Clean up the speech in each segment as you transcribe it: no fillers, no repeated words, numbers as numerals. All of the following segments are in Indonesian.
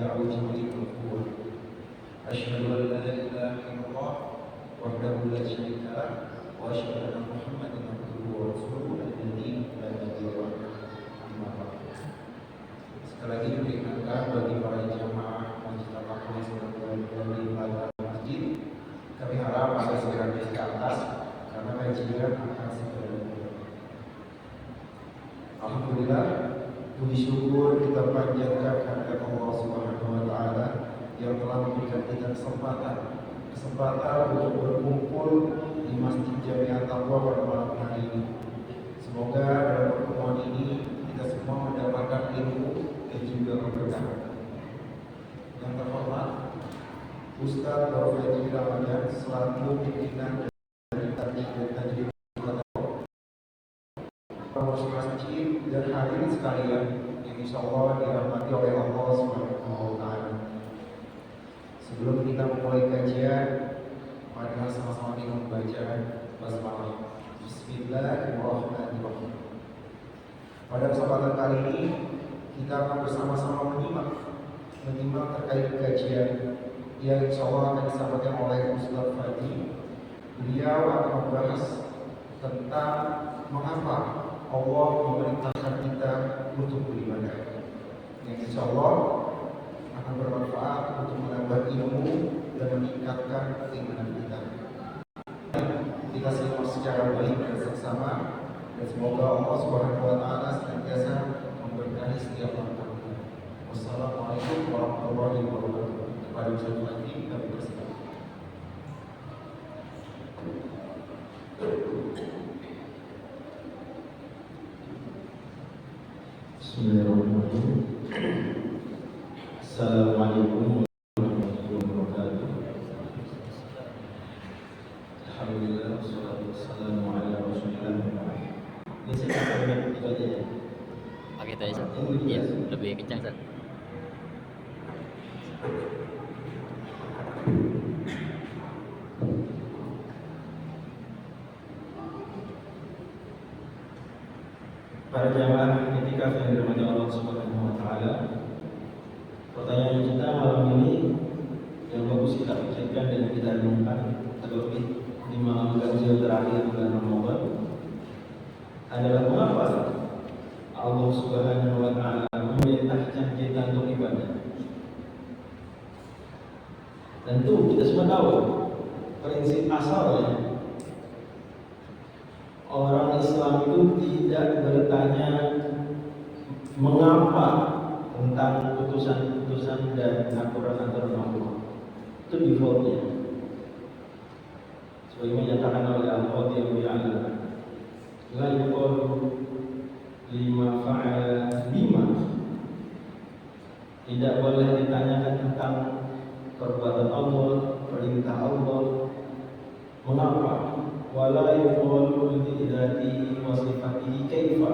الوداع جميل القوة. أشهد أن لا إله إلا الله وحده لا شريك له وأشهد أن محمدا عبده ورسوله الذي لا نبي بعده. Sekali lagi diperingatkan bagi para jamaah Masjid Al-Aqsa dari masjid, kami harap ada segera naik ke atas karena kajian akan segera dimulai. Alhamdulillah, puji syukur kita panjatkan kepada Allah Subhanahu wa taala yang telah memberikan kita kesempatan untuk berkumpul di Masjid Jami'at Taqwa pada malam hari ini. Semoga dalam pertemuan ini kita semua mendapatkan ilmu dan juga keberkahan. Yang terhormat Ustaz Taufik Ramadan selaku pimpinan dari Tajwid dan Tajwid pengurus masjid dan hadirin sekalian yang insyaallah dirahmati oleh Allah Subhanahu wa taala. Sebelum kita memulai kajian, mari sama-sama kita membaca basmalah. Bismillahirrahmanirrahim. Pada kesempatan kali ini kita akan bersama-sama menyimak terkait kajian yang insyaallah akan disampaikan oleh Ustaz Fadi. Beliau akan membahas tentang mengapa Allah memerintahkan kita untuk beribadah, yang insyaallah akan bermanfaat untuk menambah ilmu dan meningkatkan keimanan kita. Kita simak secara baik dan bersama, dan semoga Allah Subhanahu wa taala senantiasa memberkahi setiap langkah kita. Wassalamualaikum warahmatullahi wabarakatuh. Kepada Ustaz Fadi kami persilakan. Bismillahirrahmanirrahim. Assalamualaikum warahmatullahi wabarakatuh. Alhamdulillah wassalatu wassalamu ala Rasulillah. Ini saya pakai itu aja ya. Pakai tadi Ustaz. Iya, lebih kencang Ustaz. Para jamaah i'tikaf yang dirahmati Allah Subhanahu wa taala. Pertanyaan kita malam ini yang bagus kita pikirkan dan kita renungkan terlebih di malam ganjil terakhir bulan Ramadan adalah mengapa Allah Subhanahu wa taala memerintahkan kita untuk ibadah. Tentu kita semua tahu prinsip asalnya orang Islam itu tidak bertanya mengapa tentang putusan-putusan dan aturan-aturan Allah. Itu defaultnya. Sebagaimana dinyatakan oleh Al-Qadhi Al-Ala, la yuqalu lima fa'ala lima. Tidak boleh ditanyakan tentang perbuatan Allah, perintah Allah, mengapa. Wala yuqalu li dzatihi wa sifatihi kaifa.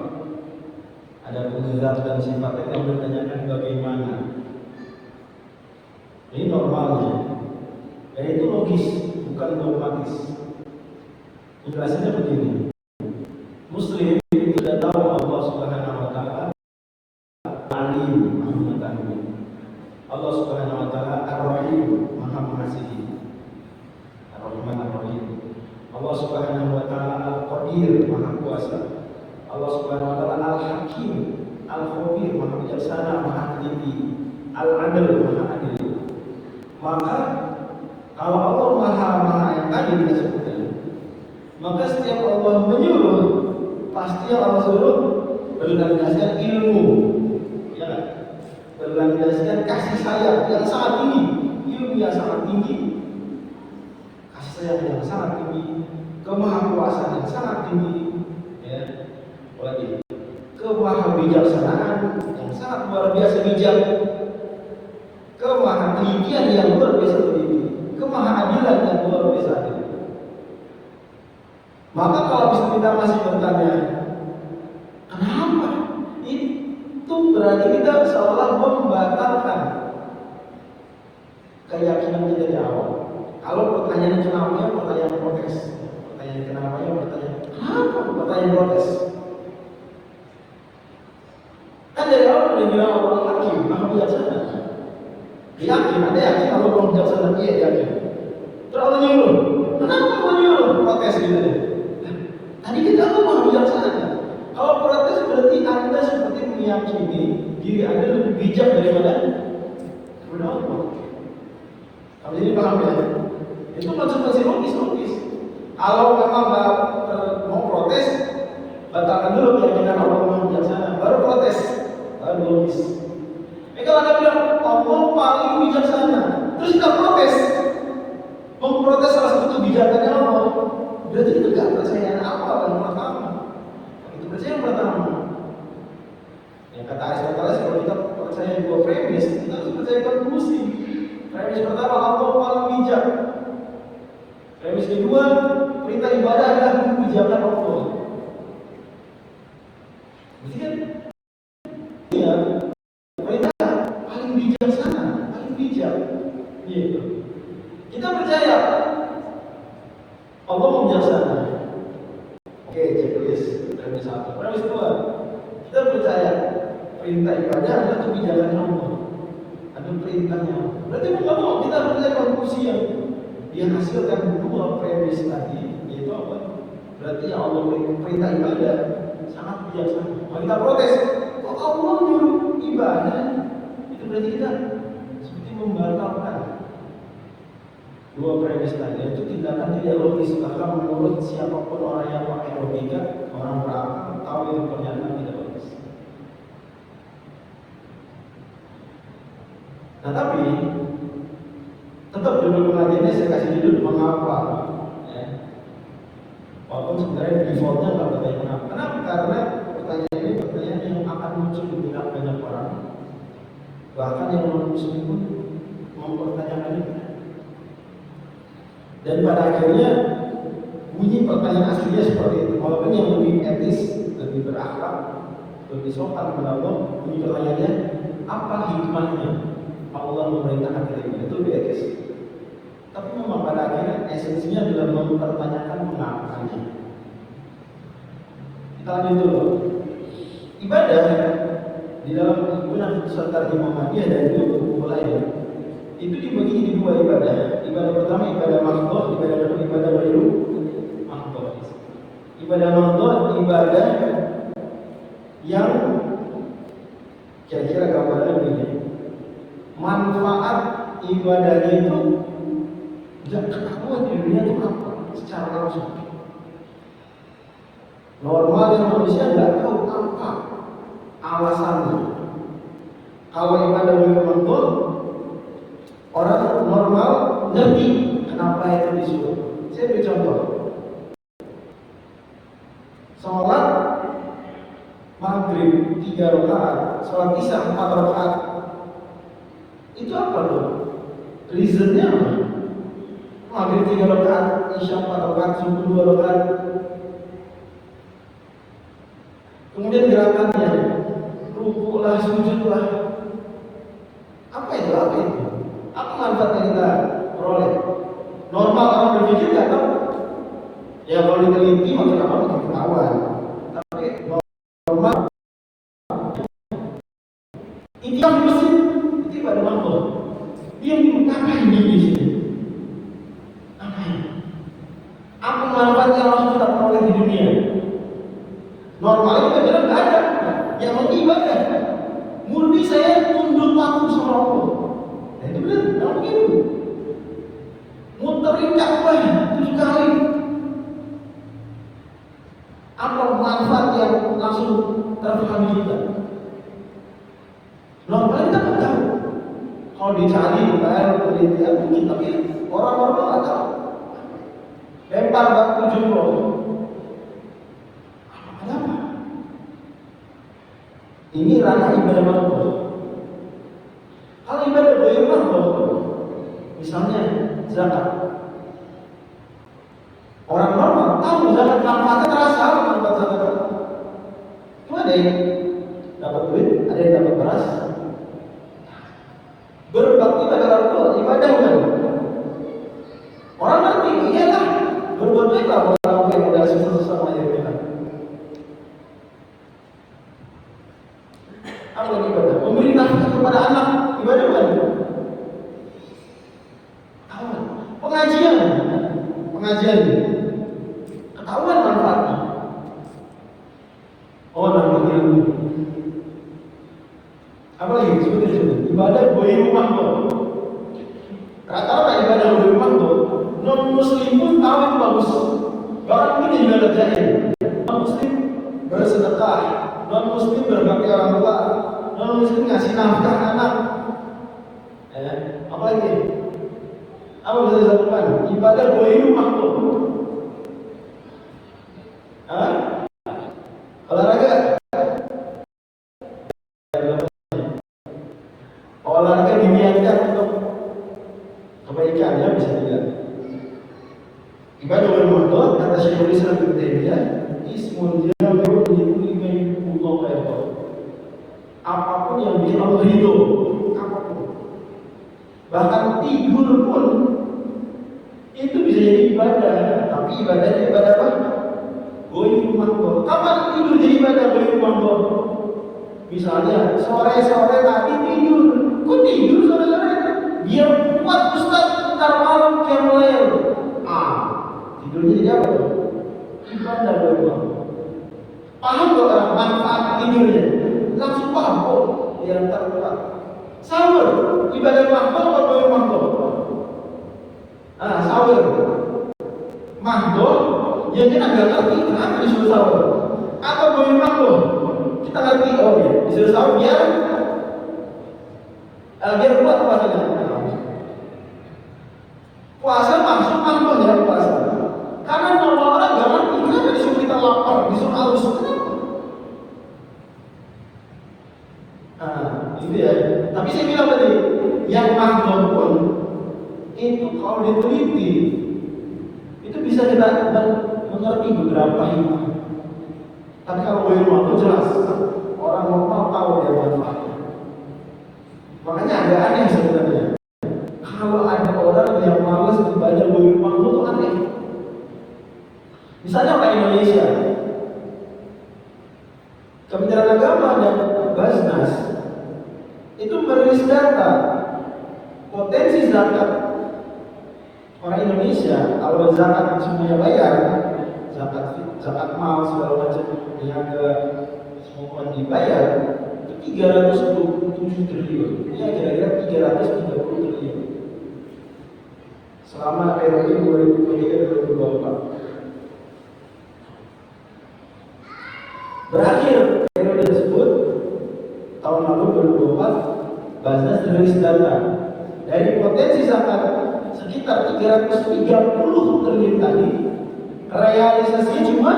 Ada zat dan sifatnya yang bertanyakan bagaimana. Ini normalnya. Dan itu logis, bukan dogmatis. Penjelasannya begini. Muslim sudah tahu Allah Subhanahu wa taala Alim, Maha mengetahui. Allah Subhanahu wa taala Ar-Rahim, Maha mengasihi. Ar-Rahman Ar-Rahim. Allah Subhanahu wa taala Al-Qadir, Maha kuasa. Allah Subhanahu wa taala Al-Hakim, Al-Khabir, Maha bijaksana, Maha teliti. Al-Adil, Maha adil. Maka kalau Allah Maha yang tadi kita sebutkan, maka setiap Allah menyuruh, pasti Allah suruh berlandaskan ilmu, ya, berlandaskan kasih sayang yang sangat tinggi, ilmu yang sangat tinggi, kasih sayang yang sangat tinggi, kemahakuasaan yang sangat tinggi, ya, lagi kemahabijaksanaan yang sangat luar biasa bijak, kemahatelitian yang luar biasa teliti, kemahaadilan yang luar biasa adil. Maka kalau kita masih bertanya, kenapa? Itu berarti kita seolah membatalkan keyakinan kita di awal. Kalau pertanyaan kenapa, pertanyaan protes. Pertanyaan kenapa, pertanyaan kenapa, pertanyaan protes. Kan dari awal udah bilang Allah Hakim, Maha bijaksana. Yakin, ada yakin Allah mau bijaksana? Iya yakin. Terus Allah nyuruh, kenapa mau nyuruh? Protes gitu deh. Tadi kita mau bijaksana. Kalau protes berarti Anda seperti meyakini diri Anda lebih bijak daripada Allah. Kalau ini paham ya? Itu konsekuensi logis. Kalau memang mau protes, batalkan dulu keyakinan Allah Maha Bijaksana, baru protes, baru logis. Kalau Anda bilang Allah paling bijaksana, terus kita protes, memprotes salah satu kebijakannya Allah, berarti itu tidak percaya apa yang pertama. Itu percaya yang pertama. Yang kata Aristoteles, kalau kita percaya dua premis, kita harus percaya konklusi. Premis pertama, Allah paling bijak. Premis kedua, perintah ibadah adalah kebijakan Allah. Berarti kan? Iya, perintah paling bijaksana, paling bijak. Gitu. Kita percaya Allah bijaksana. Oke, checklist. Premis satu. Premis dua, kita percaya perintah ibadah adalah kebijakan Allah. Ada perintahnya. Berarti mau kita percaya konklusi yang dia hasilkan dua premis tadi, yaitu apa? Berarti Allah perintah ibadah sangat bijaksana. Kalau kita protes, kok Allah nyuruh ibadah? Itu berarti kita seperti membatalkan dua premis tadi. Itu tindakan tidak logis. Bahkan menurut siapapun orang yang pakai logika, orang berakal tahu itu pernyataan tidak logis. Nah tapi tetap judul pengajiannya saya kasih judul mengapa, ya. Walaupun sebenarnya defaultnya nggak bertanya kenapa. Kenapa? Karena pertanyaan ini pertanyaan yang akan muncul di benak banyak orang, bahkan yang non-muslim pun mempertanyakan ini. Dan pada akhirnya bunyi pertanyaan aslinya seperti itu. Walaupun yang lebih etis, lebih berakhlak, lebih sopan kepada Allah, bunyi pertanyaannya, apa hikmahnya Allah memerintahkan kita ini? Itu lebih etis. Tapi memang pada akhirnya esensinya adalah mempertanyakan mengapanya. Kita lanjut dulu. Ibadah di dalam himpunan Pusat Muhammadiyah dan dua buku lain itu dibagi jadi dua ibadah. Ibadah pertama ibadah makhdhah, ibadah kedua ibadah ghairu makhdhah. Ibadah makhdhah ibadah yang kira-kira gambarannya begini. Manfaat ibadahnya itu tidak ketahuan di dunia itu apa secara langsung. Normalnya manusia tidak tahu apa alasannya. Kalau ibadah makhdhah, orang normal ngerti kenapa itu disuruh. Saya beri contoh. Sholat maghrib 3 rakaat, sholat isya 4 rakaat. Itu apa tuh? Reasonnya apa? Maghrib 3 rakaat, isya 4 rakaat, subuh 2 rakaat. Kemudian gerakannya, rukuklah, sujudlah. Apa itu? Apa manfaat yang kita peroleh? Normal orang berpikir nggak tahu. Ya kalau diteliti makin lama makin ketahuan. Tapi normal. Intinya di masjid itu ibadah makhluk. Dia ngapain di sini? Ngapain? Apa manfaat yang harus kita peroleh di dunia? Normalnya kita bilang nggak ada. Yang mau ibadah. Murni saya tunduk patuh sama Allah. Nah itu benar, nggak begitu. Muterin Ka'bah 7 kali. Apa manfaat yang langsung terpahami kita? Normalnya kita nggak tahu. Kalau dicari, penelitian mungkin, tapi orang normal nggak tahu. Lempar batu jumroh. Apa? Ini ranah ibadah makhluk. Kalau ibadah ghairu makhluk, misalnya zakat. Orang normal tahu zakat manfaatnya terasa manfaat zakat. Cuma ada yang dapat duit, ada yang dapat beras. Berbakti pada orang tua, ibadah bukan? Orang ngerti, iyalah berbuat baiklah orang tua yang udah susah-susah mengajar. Apa lagi ibadah? Memberi nafkah kepada anak, ibadah bukan? pengajian ketahuan manfaatnya. Oh, nambah ilmu. Apa lagi? Sebenarnya ibadah boleh rumah kok. Rata-rata ibadah boleh rumah kok. Non muslim pun tahu itu bagus. Bahkan mungkin juga kerjain. Non muslim bersedekah, non muslim berbakti orang tua, non muslim ngasih nafkah anak. Apa lagi? Apa bisa dilakukan? Ibadah boleh rumah kok. Olahraga. Olahraga diniatkan untuk kebaikan, ya bisa juga. Ibadah Ramadan kata Syekhul Islam Ibnu Taimiyah, ismun jami'un likulli ma yuhibbu Allah wa yardah. Apapun yang bikin Allah ridho, apapun. Bahkan tidur pun itu bisa jadi ibadah, tapi ibadahnya ibadah apa? Goyim mangkok. Kapan tidur jadi ibadah goyim mangkok? Misalnya sore-sore tadi tidur, kok tidur sore-sore? Biar kuat Ustaz ntar malam qiyamul. Tidur jadi apa? Ibadah goyim mangkok. Paham gak orang manfaat tidurnya? Langsung paham kok. Biar ntar kuat. Sahur, ibadah mangkok atau goyim mangkok? Sahur, mangkok. Ya kita nggak ngerti kenapa disuruh sahur. Atau goyim mangkok? Kita ngerti, oh ya, disuruh sahur biar kuat puasanya. Puasa maksud mangkok ya puasa. Karena normal orang nggak ngerti kenapa disuruh kita lapar, disuruh haus. Itu ya. Tapi saya bilang tadi, yang mangkok pun itu kalau diteliti itu bisa kita mengerti beberapa hikmah. Tapi kalau goyim mangkok jelas orang normal tahu dia manfaatnya. Makanya agak aneh sebenarnya. Kalau ada orang yang malas membaca goyim mangkok itu aneh. Misalnya orang Indonesia, Kementerian Agama dan Basnas itu merilis data potensi zakat orang Indonesia. Kalau zakat semuanya bayar, zakat mal segala macam yang semua dibayar itu 327 triliun. Ya kira-kira 330 triliun. Selama periode 2023-2024. Berakhir periode tersebut tahun lalu 2024, Basnas rilis data dari potensi zakat sekitar 330 triliun tadi, realisasinya cuma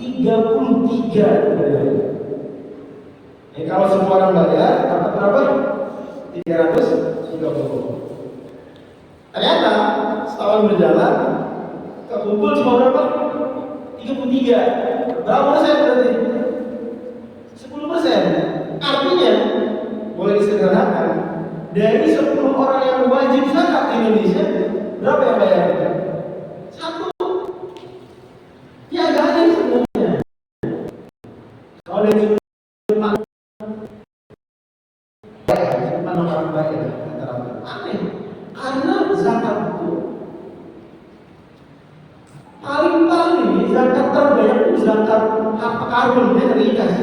33 triliun. Kalau semua orang bayar, dapat berapa? 330. Ternyata setahun berjalan, kekumpul cuma berapa? 33. Berapa persen berarti? 10%. Artinya, boleh disederhanakan, dari 10 orang yang wajib zakat di Indonesia, berapa yang bayar? 1. Ya gak ada sebenarnya. Kalau dari simpan orang bayar, aneh. Karena zakat itu paling zakat terbanyak itu zakat harta karun dari kas.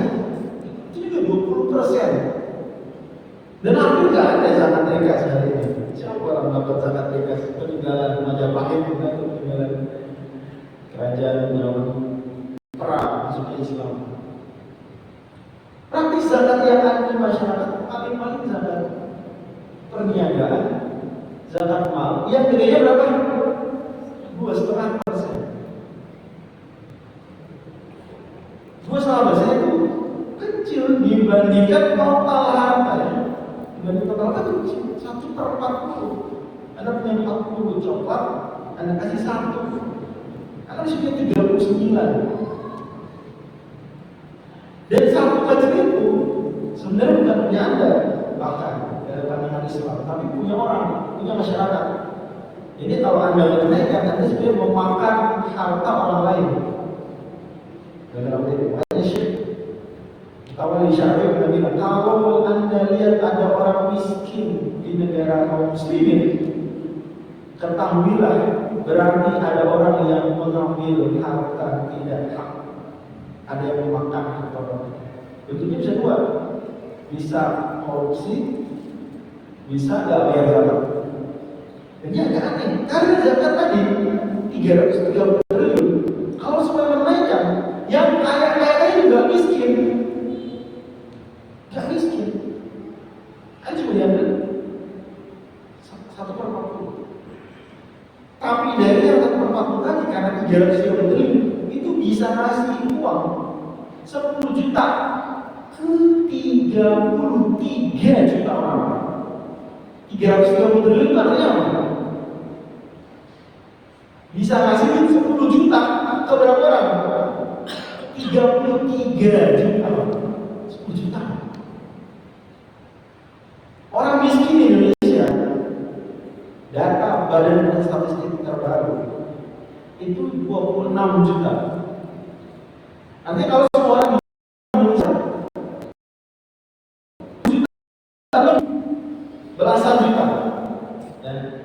Itu juga 20%. Dan hampir nggak ada zakat rekas hari ini. Siapa orang dapat zakat rekas? Peninggalan Majapahit, peninggalan kerajaan yang perang masuk Islam. Praktis zakat yang ada di masyarakat paling zakat perniagaan, zakat mal. Yang gedenya berapa? 2,5%. 2,5% itu kecil dibandingkan total harta ya. Dibanding total harta kecil, 1/40. Anda punya 40 coklat, Anda kasih 1. Anda sudah 39. Dan 1 kecil itu sebenarnya bukan punya Anda, bahkan dari pandangan Islam, tapi punya orang, punya masyarakat. Jadi kalau Anda menaikkan, Anda sebenarnya memakan harta orang lain. Dalam banyak syirk. Tawali syarif bilang, kalau Anda lihat ada orang miskin di negara kaum muslimin, ketahuilah berarti ada orang yang mengambil harta tidak hak, ada yang memakan harta orang. Bentuknya bisa dua, bisa korupsi, bisa nggak bayar zakat. Ini agak aneh, karena zakat tadi 330 triliun. Kalau semua menaikkan, yang kaya-kaya juga miskin, nggak miskin, kan cuma diambil 1/40. Tapi dari yang 1/40 tadi karena 330 triliun itu bisa ngasih uang 10 juta ke 33 juta orang. 330 triliun artinya apa? Bisa ngasih 10 juta ke berapa orang? 33 juta. 10 juta. Orang miskin di Indonesia, data Badan Statistik terbaru itu 26 juta. Nanti kalau semua orang di Indonesia belasan juta, ya.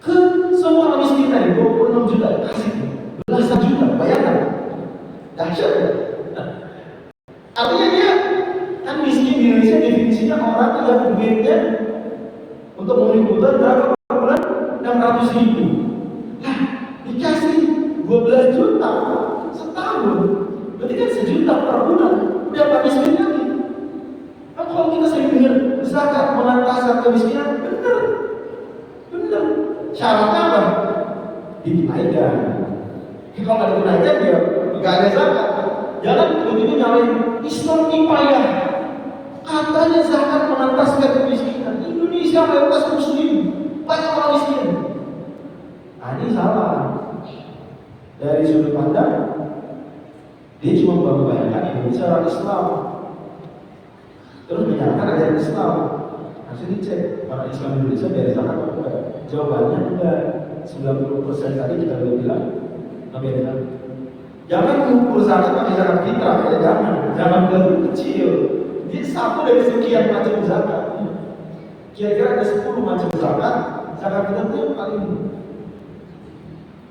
Ke semua orang miskin tadi 26 juta kasih belasan juta, bayangkan dahsyat ya. Artinya dia kan miskin di Indonesia definisinya orang yang duitnya untuk memenuhi kebutuhan berapa per bulan? 600.000. Nah, dikasih 12 juta setahun, berarti kan sejuta per bulan, udah gak miskin lagi. Nah, kalau kita sering dengar zakat mengatasi kemiskinan, bener. Syaratnya apa? Ditunaikan. Kalau nggak ditunaikan dia nggak ada zakat. Jangan begitu nyalain Islam ini payah. Katanya zakat mengentaskan kemiskinan. Indonesia mayoritas muslim, banyak orang miskin. Nah, ini salah. Dari sudut pandang dia cuma membayangkan Indonesia orang Islam, terus menyatakan ada Islam. Harus dicek orang Islam Indonesia dari zakat atau enggak? Jawabannya enggak. 90% tadi kita udah bilang enggak beda. Jangan mengukur zakat pakai zakat fitrah, ya jangan kecil. Ini satu dari sekian macam zakat. Kira-kira ada 10 macam zakat. Zakat fitrah itu yang paling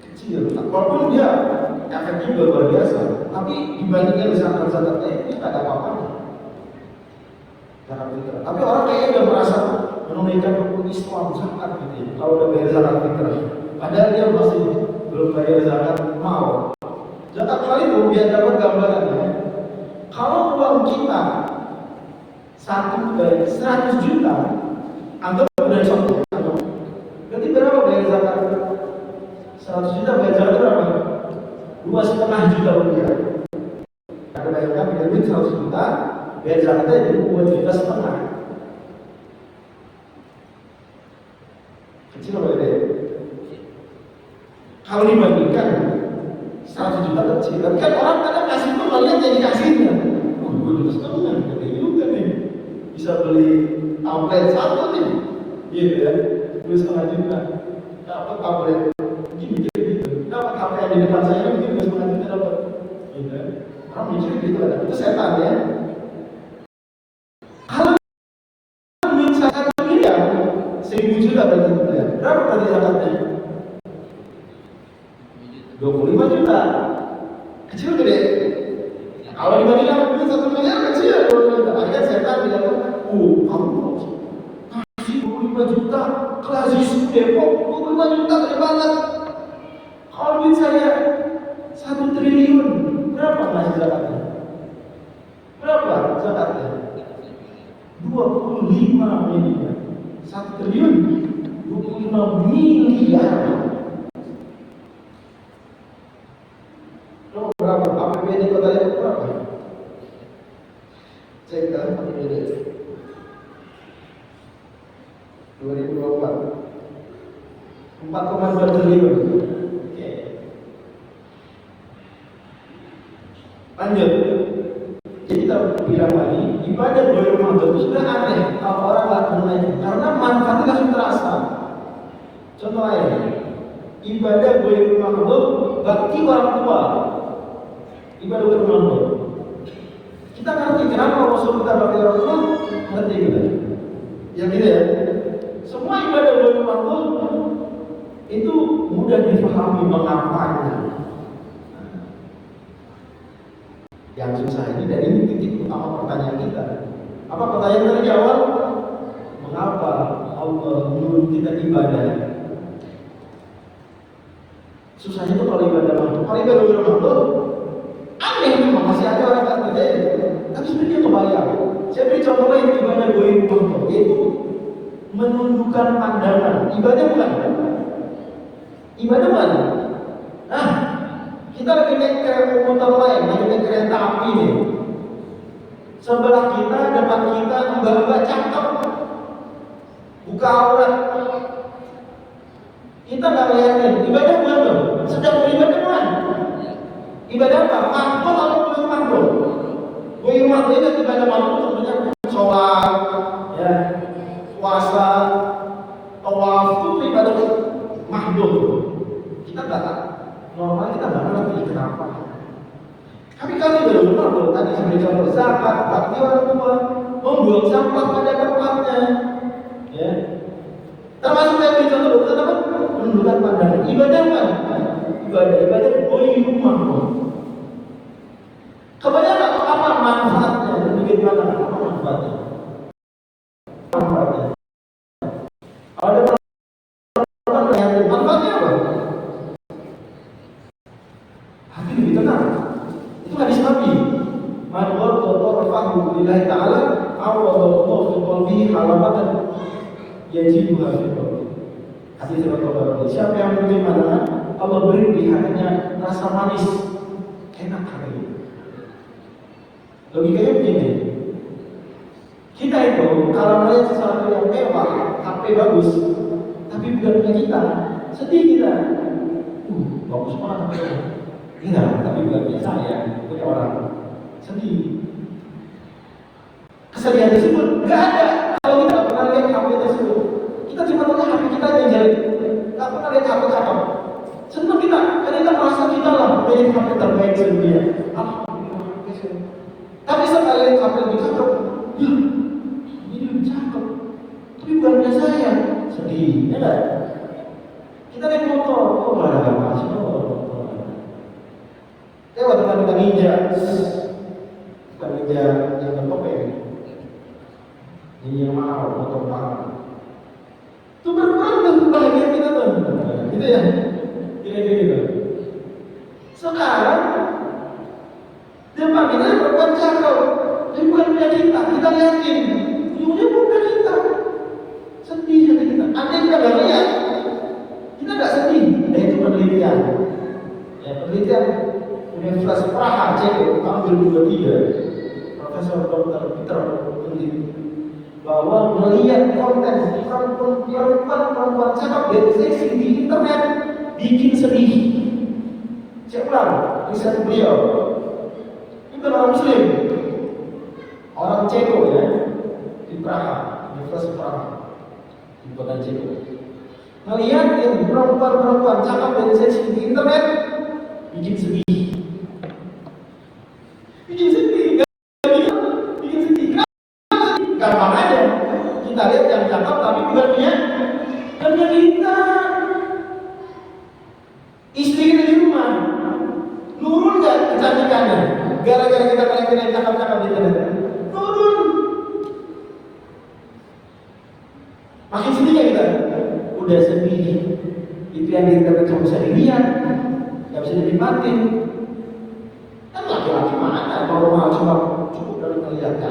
kecil. Walaupun dia efeknya juga luar biasa, tapi dibandingkan zakat-zakat ini nggak ada apa-apanya. Tapi orang kayaknya udah merasa menunaikan rukun Islam zakat gitu ya. Kalau udah bayar zakat fitrah, padahal dia masih belum bayar zakat mal. Zakat mal itu biar dapat gambarannya. Kalau uang kita 100 juta, anggap udah contoh. Berarti berapa bayar zakat? 100 juta bayar zakat berapa? 2,5 juta rupiah. Karena bayangkan punya duit 100 juta, bayar zakatnya itu 2,5 juta. Kecil apa gede? Kalau dibandingkan 100 juta kecil, tapi kan orang kadang kasih itu melihat yang dikasihnya. Oh, 2,5 juta, gede juga nih. Bisa beli tablet satu nih, gitu ya, 2,5 juta. Dapat tablet, gini gitu. Dapat HP yang di depan saya mungkin 2,5 juta dapat. Gitu ya. Orang mikir gitu kan, itu setan ya. Kalau duit zakat miliar, 1.000 juta berarti ya. Berapa berarti zakatnya? 25 juta. Kecil gede. Kalau dibandingkan duit 1 miliar kecil, 25 juta. Akhirnya setan bilang, kamu kasih 25 juta ke Lazis Depok, 25 juta gede banget. Kalau duit saya 1 triliun, berapa ngasih zakatnya? Berapa zakatnya? 25 miliar. 1 triliun 25 miliar. Lo berapa? APBD kota Depok berapa? Cek kan APBD 2024 4,2 triliun. Oke. Lanjut. Jadi kita bilang lagi, ibadah bulan Ramadan itu sudah aneh kalau orang nggak menunaikan, karena manfaatnya langsung terasa. Contoh lain, ibadah bulan Ramadan bakti orang tua, ibadah bulan Ramadan. Kita ngerti kenapa Rasul kita bakti orang tua, ngerti kita. Yang gitu ya. Semua ibadah bulan Ramadan itu mudah dipahami mengapanya. Yang susah ini, dan ini titik utama pertanyaan kita. Apa pertanyaan tadi awal? Mengapa Allah menyuruh kita ibadah? Susahnya itu kalau ibadah makhluk. Kalau ibadah makhluk, aneh memang, masih ada orang yang terjadi. Tapi sebenarnya kebayang. Saya beri contoh lain, ibadah goib makhluk, yaitu menundukkan pandangan. Ibadah bukan? Ibadah bukan? Nah, kita lagi naik kereta komuter lain, lagi naik kereta api nih. Sebelah kita, depan kita, mbak-mbak cakep, buka aurat. Kita nggak lihatin. Ibadah bukan tuh? Sedang beribadah bukan? Ibadah apa? Makhluk atau goib makhluk? Goib makhluk itu ibadah makhluk tentunya sholat, ya, puasa, tawaf itu ibadah makhluk. Kita nggak normal, kita nggak ngerti kenapa. Tapi kalau ibadah makhluk tadi sebagai contoh zakat, bakti orang tua, membuang sampah pada tempatnya, ya. Termasuk saya beri contoh dokter apa? Menundukkan pandangan. Ibadah kan? Ibadah goib makhluk. Kebanyakan apa manfaatnya dan bagaimana apa manfaatnya? Manfaatnya. Ada manfaatnya apa? Hati lebih tenang. Itu hadis Nabi. Man wadda rafahu lillahi ta'ala awadallahu fi qalbihi halamatan yajibuha fi qalbihi. Hadis Rasulullah. Siapa yang bagaimana Allah beri di hatinya rasa manis, enak hati. Logikanya begini. Kita itu kalau melihat sesuatu yang mewah, HP bagus, tapi bukan punya kita, sedih kita. Bagus banget HP. Enggak, tapi bukan punya saya, punya orang. Sedih. Kesedihan tersebut nggak ada kalau kita nggak pernah lihat HP tersebut. Kita cuma tahu HP kita aja yang jadi. Nggak pernah lihat HP cakep. Senang kita, karena kita merasa kita lah punya HP terbaik sedunia. Alhamdulillah. Tapi sekali lihat HP lebih cakep, ya ini lebih cakep. Tapi bukan punya saya. Sedih, ya nggak? Kita naik motor, oh nggak ada apa-apa. Saya waktu kita ninja, bukan ninja yang bertopeng, ninja yang mahal, motor mahal. Itu berkurang tuh kebahagiaan kita tuh, gitu ya, kira-kira gitu. Sekarang depan kita perempuan cakep, tapi bukan punya kita liatin, ujungnya bukan kita, sedih hati kita. Andai kita nggak lihat, kita nggak sedih. Nah itu penelitian, ya penelitian Universitas Praha, Ceko, tahun 2023, Profesor Dr. Peter meneliti bahwa melihat konten perempuan cakep dan seksi di internet bikin sedih. Saya ulang, riset beliau. Itu orang Muslim, orang Ceko ya, di Praha, Universitas Praha, di kota Ceko. Melihat perempuan cakep dan seksi di internet bikin sedih. Gampang aja. Kita lihat yang cakep tapi bukan punya kita. Istri kita di rumah nurun nggak kecantikannya? Gara-gara kita ngeliatin yang cakep-cakep di internet, nurun. Makin sedih ya kita. Udah sedih. Itu yang di internet cuma bisa dilihat, nggak bisa dinikmatin. Kan laki-laki mana normal cuma cukup dari melihatnya.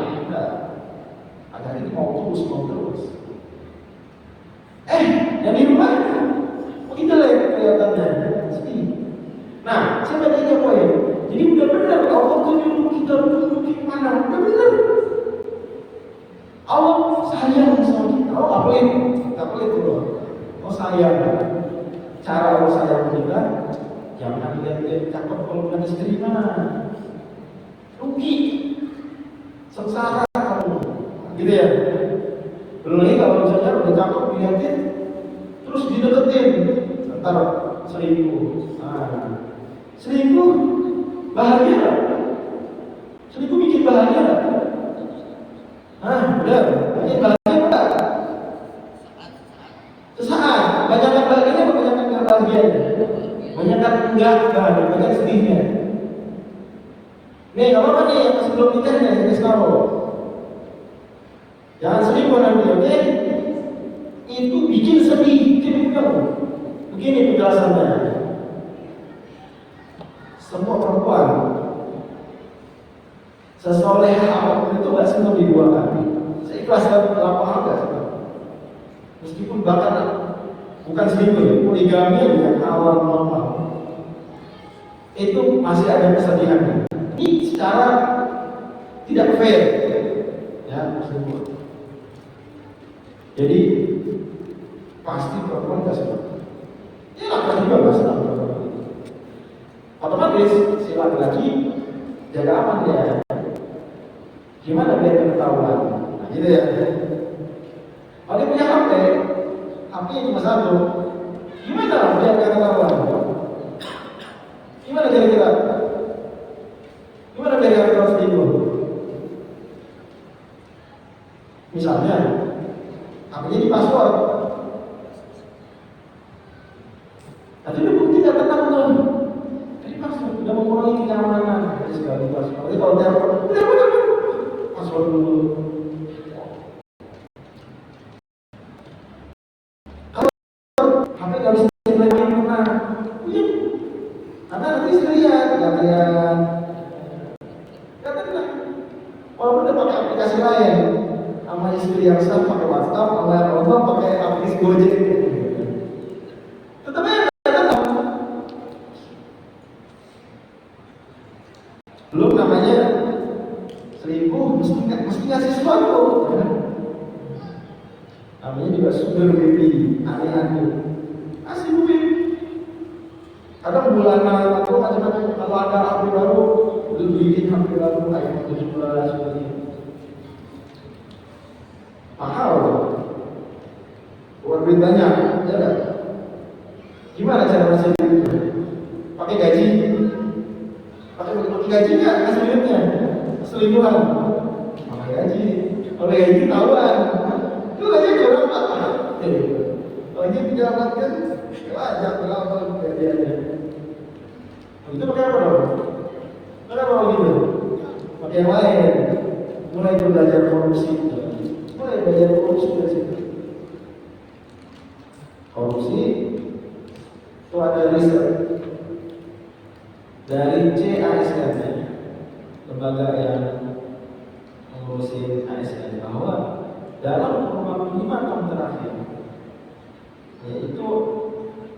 Agar ini mau terus. Yang di rumah begitu lah kelihatannya sedih. Nah, saya baca ini apa ya? Jadi udah benar Allah tuh kita menuju mana? Udah benar. Allah sayang sama kita. Allah nggak pelit tuh. Oh sayang. Cara Allah sayang kita, jangan lihat cakep kalau bukan istri mah. Rugi, sengsara kamu. Gitu ya. Belum lagi kalau misalnya udah cakep dilihatin, terus dideketin, ntar selingkuh. Selingkuh bahagia nggak? Selingkuh bikin bahagia nggak? Udah, bikin bahagia nggak? Sesaat, banyak bahagianya apa banyak kebahagiaannya, banyakkan banyakkan sedihnya. Nih, nggak apa-apa nih, yang masih belum nikah nih, kasih tahu. Jangan selingkuh nanti, oke? Itu bikin sedih, bikin kamu. Begini penjelasannya. Semua perempuan sesoleh apapun itu gak semua diduakan. Seikhlaskan lapangan gak semua. Meskipun bahkan bukan selingkuh ya, poligami dengan awal normal, itu masih ada kesedihannya. Ini secara tidak fair, ya selingkuh. Jadi pasti perempuan gak suka. Ya laki-laki juga gak suka. Otomatis si laki-laki jaga aman dia. Gimana biar ketahuan? Nah, gitu ya. Kalau dia punya HP, HP-nya cuma satu. Gimana biar ketahuan? Gimana kira-kira? Gimana biar ketahuan selingkuh? Misalnya, HP-nya di password. Tapi dia bukti tidak tenang tuh. Jadi password sudah mengurangi kenyamanan. Jadi sekali password. Jadi kalau telepon, password dulu. Kalau HP nggak bisa dilakukan pernah, punya. Karena nanti sekalian, kalian. Katakanlah, walaupun dia pakai aplikasi lain, sama istri yang sah pakai WhatsApp, sama yang orang pakai aplikasi Gojek. Tetap aja belum namanya selingkuh, mesti ngasih sesuatu, ya. Namanya juga sugar baby, aneh-aneh. Kasih duit. Kadang bulanan atau macam-macam. Kalau ada HP baru, beliin HP baru iPhone 17 seperti itu. Mahal, uang duit banyak, ya kan? Gimana cara ngasih duit? Pakai gaji? Pakai gaji nggak kasih duitnya? Selingkuhan, pakai gaji. Kalau gaji tahuan, itu gaji berapa? Kalau gaji pejabat kan, wajar berapa gajiannya? Itu pakai apa dong? Kenapa begitu? Pakai yang lain. Mulai belajar korupsi. Mulai belajar korupsi dari situ. Korupsi itu ada riset dari CASN, lembaga yang mengurusi ASN, bahwa dalam kurun 5 tahun terakhir, yaitu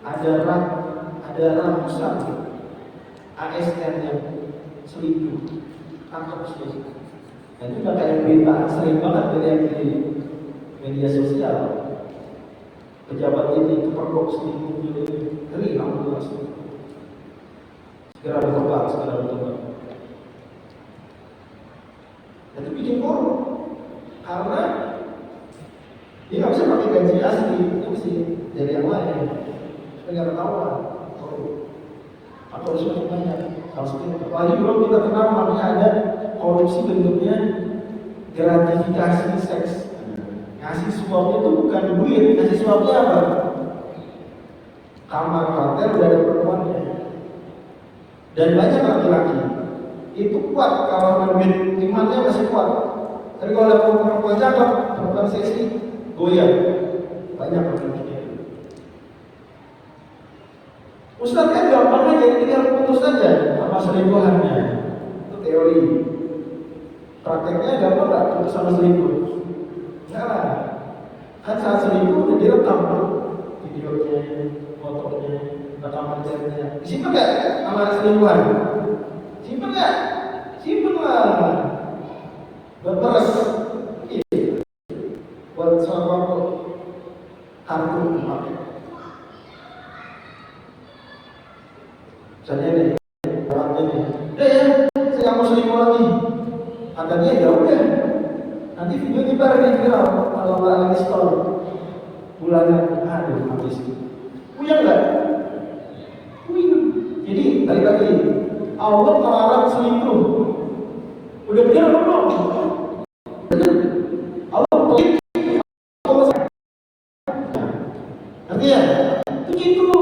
ada ratusan ASN yang selingkuh, tangkap selingkuh. Dan itu kayak berita sering banget dari di media sosial. Pejabat ini kepergok selingkuh, ngeri alhamdulillah selingkuh. Segera bertobat. Itu bikin korup, karena dia nggak bisa pakai gaji asli, itu mesti dari yang lain. Supaya nggak ketahuan korup. Atau harus makin banyak. Apalagi belum kita kenal namanya ada korupsi bentuknya gratifikasi seks. Ngasih suapnya itu bukan duit, ngasih suapnya apa? Kamar hotel udah ada perempuannya. Dan banyak laki-laki itu kuat kalau duit, imannya masih kuat. Tapi kalau ada perempuan cakep, perempuan seksi, goyah. Banyak laki-laki. Ustaz kan gampang aja, tinggal putus saja apa selingkuhannya. Itu teori. Prakteknya gampang nggak putus sama selingkuh? Enggak lah. Kan saat selingkuh udah direkam videonya, fotonya, rekaman chatnya. Disimpan nggak sama selingkuhan? Simpen nggak? Simpen lah. Berperes. Buat suatu kartu pakai. Misalnya nih, orangnya nih, ya, saya nggak mau selingkuh lagi. Kata dia, ya udah, nanti video nyebar nih viral kalau nggak lagi store. Bulannya, aduh, habis. Puyeng nggak? Puyeng. Jadi balik lagi, Allah melarang selingkuh. Udah benar belum? Benar. Allah pelit. Nanti ya, itu gitu.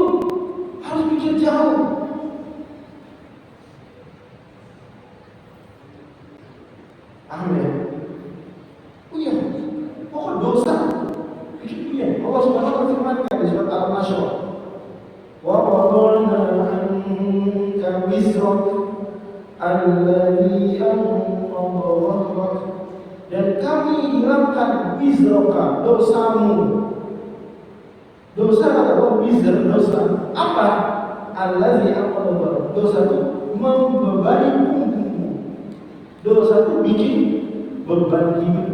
Allah Subhanahu wa berfirman di surat Al-Nasyr, "Wa wada'na 'anka wizrak alladzi anqadha dhahrak." Dan kami hilangkan wizraka, dosamu. Dosa atau wizr, dosa apa? Alladzi anqadha dhahrak. Dosa itu membebani punggungmu. Dosa itu bikin beban hidup.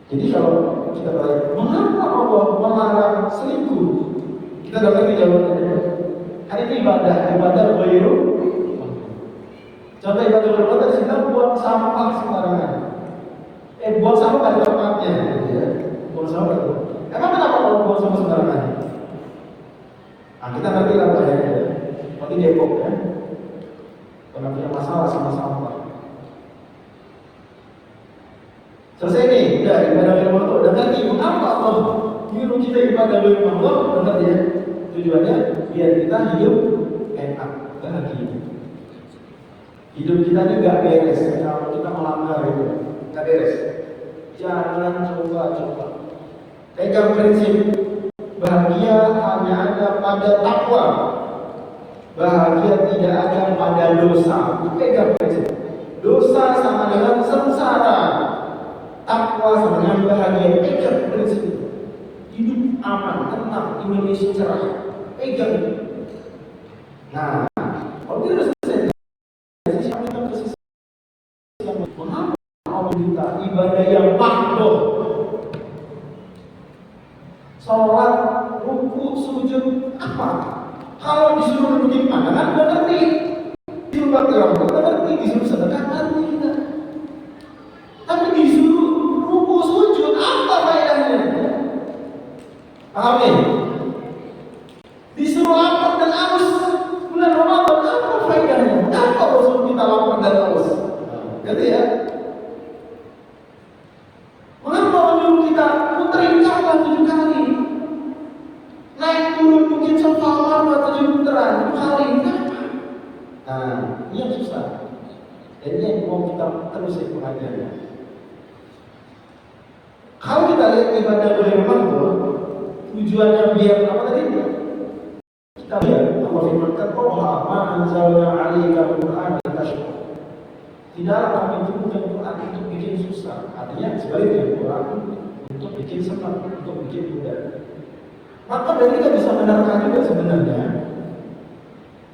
Jadi kalau kita tanya, mengapa Allah melarang selingkuh? Kita dapat jawabannya. Kan itu ibadah ghairu. Contoh ibadah ghairu kita buang sampah sembarangan. Buang sampah pada tempatnya, gitu ya. Buang sampah itu. Emang kenapa kalau buang sampah sembarangan? Nah, kita ngerti lah bahayanya. Seperti Depok ya. Pernah punya masalah sama sampah. Selesai nih, udah ibadah ghairu Allah. Udah ngerti mengapa Allah nyuruh kita ibadah ghairu Allah? Udah ngerti ya. Tujuannya biar kita hidup enak, bahagia. Hidup kita ini gak beres kalau kita melanggar itu, gak beres. Jangan coba-coba. Pegang prinsip bahagia hanya ada pada takwa. Bahagia tidak ada pada dosa. Pegang prinsip. Dosa sama dengan sengsara. Takwa sama dengan bahagia. Pegang prinsip itu. Hidup aman, tenang, Indonesia cerah. Pegang. Nah, kalau kita sudah selesai, siapa yang tersisa? Mengapa Allah minta ibadah yang mahdoh? Sholat, ruku, sujud, apa? Kalau disuruh duduk di mana, kan udah ngerti. Disuruh bakti udah ngerti. Disuruh sedekah, ngerti kita. Tapi disuruh ruku, sujud, apa faedahnya? Paham nih? Disuruh lapar dan haus bulan Ramadan, apa faedahnya? Apa Rasul kita lapar dan haus? Gitu ya? Mengapa menyuruh kita muterin Ka'bah 7 kali? Naik turun Bukit Safa Marwah 7 putaran 7 kali? Kenapa? Nah, ini yang susah. Dan ini yang mau kita terus pengajarnya. Kalau kita lihat ibadah ghairu tujuannya biar apa tadi? Kita lihat Allah firmankan, "Toha ma anzalna 'alaika al-Qur'ana litashqa." Tidaklah kami turunkan Quran untuk bikin susah. Artinya sebaliknya, Quran untuk bikin senang, untuk bikin mudah. Maka dari kita bisa menerka juga sebenarnya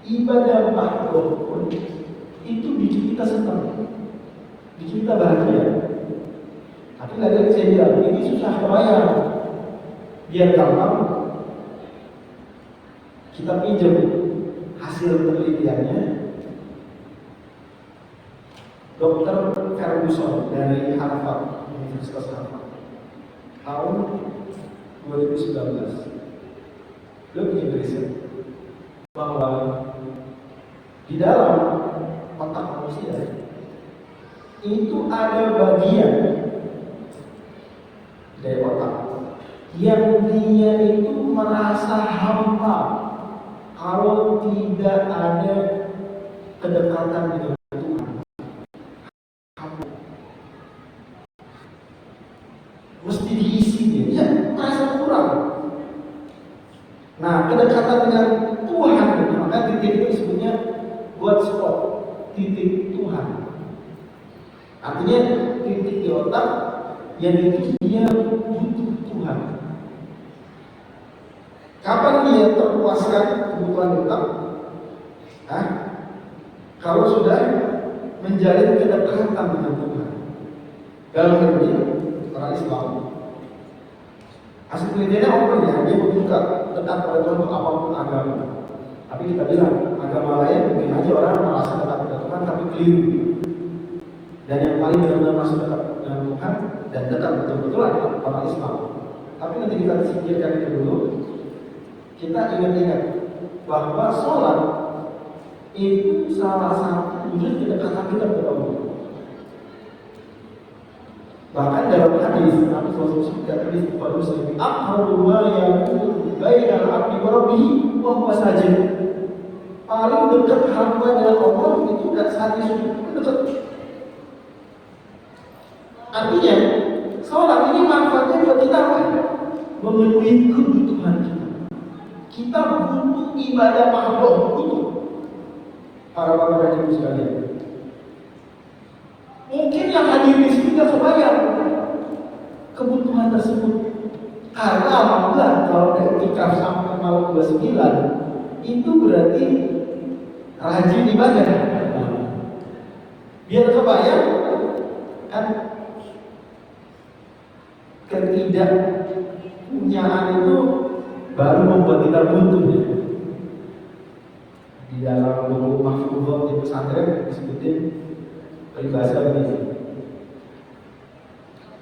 ibadah mahdoh pun itu bikin kita senang, bikin kita bahagia. Tapi lagi saya bilang ini susah kebayang. Biar gampang, kita pinjam hasil penelitiannya Dr. Ferguson dari Harvard, Universitas Harvard, tahun 2019. Beliau punya riset bahwa di dalam otak manusia itu ada bagian dari otak yang dia itu merasa hampa kalau tidak ada kedekatan dengan Tuhan. Mesti diisi dia, merasa kurang. Nah, kedekatan dengan Tuhan, maka titik itu disebutnya God spot, titik Tuhan. Artinya titik di otak yang itu dia butuh Tuhan. Kapan dia terpuaskan kebutuhan otak? Kalau sudah menjalin kedekatan dengan Tuhan. Dalam hal ini orang Islam, hasil penelitiannya open ya, dia membuka dekat pada Tuhan untuk apapun agama. Tapi kita bilang agama lain mungkin aja orang merasa dekat pada Tuhan tapi keliru. Dan yang paling benar-benar masuk dekat dengan Tuhan dan dekat betul-betul adalah orang Islam. Tapi nanti kita singkirkan itu dulu. Kita ingat-ingat bahwa sholat itu salah satu wujud kedekatan kita kepada Allah. Bahkan dalam hadis Nabi SAW hadis Bukhari Muslim, "Aqrabu ma yakunu bainal 'abdi wa rabbih wa huwa sajid." Paling dekat hamba dengan Allah itu saat sujud, itu dekat. Artinya, sholat ini manfaatnya buat kita apa? Memenuhi kebutuhan kita. Kita butuh ibadah makhluk, butuh. Para bapak dan ibu sekalian. Mungkin yang hadir di sini tidak kebayang kebutuhan tersebut. Karena alhamdulillah kalau iktikaf sampai malam 29 itu berarti rajin ibadah. Biar kebayang kan ketidakpunyaan itu baru membuat kita butuh ya. Di dalam buku Mahfuzat di pesantren disebutin peribahasa ini.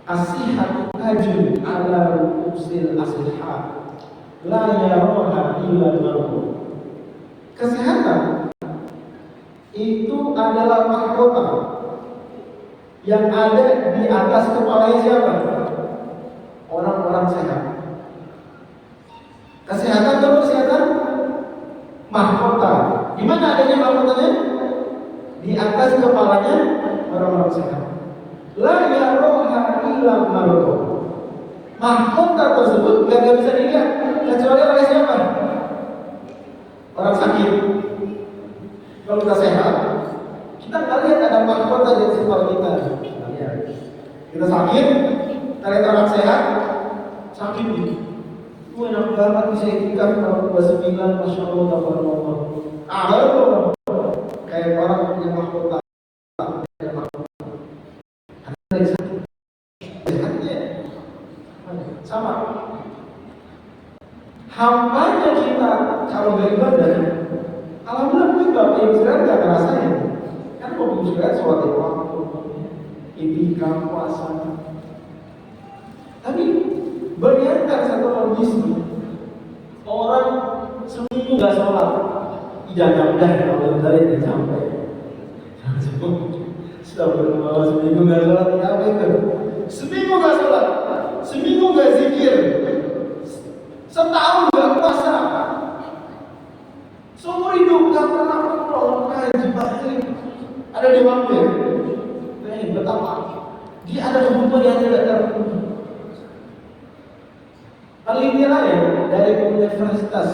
As-sihhatu tajun ala ru'usil aslihat la yaraha illa al-marhum. Kesehatan itu adalah mahkota yang ada di atas kepalanya siapa? Orang-orang sehat. Kesehatan atau kesehatan? Mahkota. Di mana adanya mahkotanya? Di atas kepalanya orang-orang sehat. La yaroha illa maroko. Mahkota tersebut gak bisa dilihat kecuali oleh siapa? Orang sakit. Kalau kita sehat, kita nggak lihat ada mahkota di atas kepala kita. Kita sakit, kita lihat orang sehat, sakit nih. Enak banget bisa iktikaf kalau 29, masya Allah, tabarakallah. Baru kayak orang punya mahkota. Sama. Hambanya kita kalau beribadah, alhamdulillah mungkin bapak ibu sekalian nggak ngerasain. Kan bapak ibu sekalian sholat di waktu, iktikaf, puasa. Tapi bayangkan satu kondisi orang seminggu nggak sholat, jangan mudah kalau dari ini sampai. Sudah berumah seminggu nggak sholat, apa itu? Seminggu nggak sholat, seminggu nggak zikir, setahun nggak puasa, seumur hidup nggak pernah ngobrol, kaji balik, ada di waktu ya. Ini betapa dia ada kebutuhan yang tidak terpenuhi. Penelitian lain dari Universitas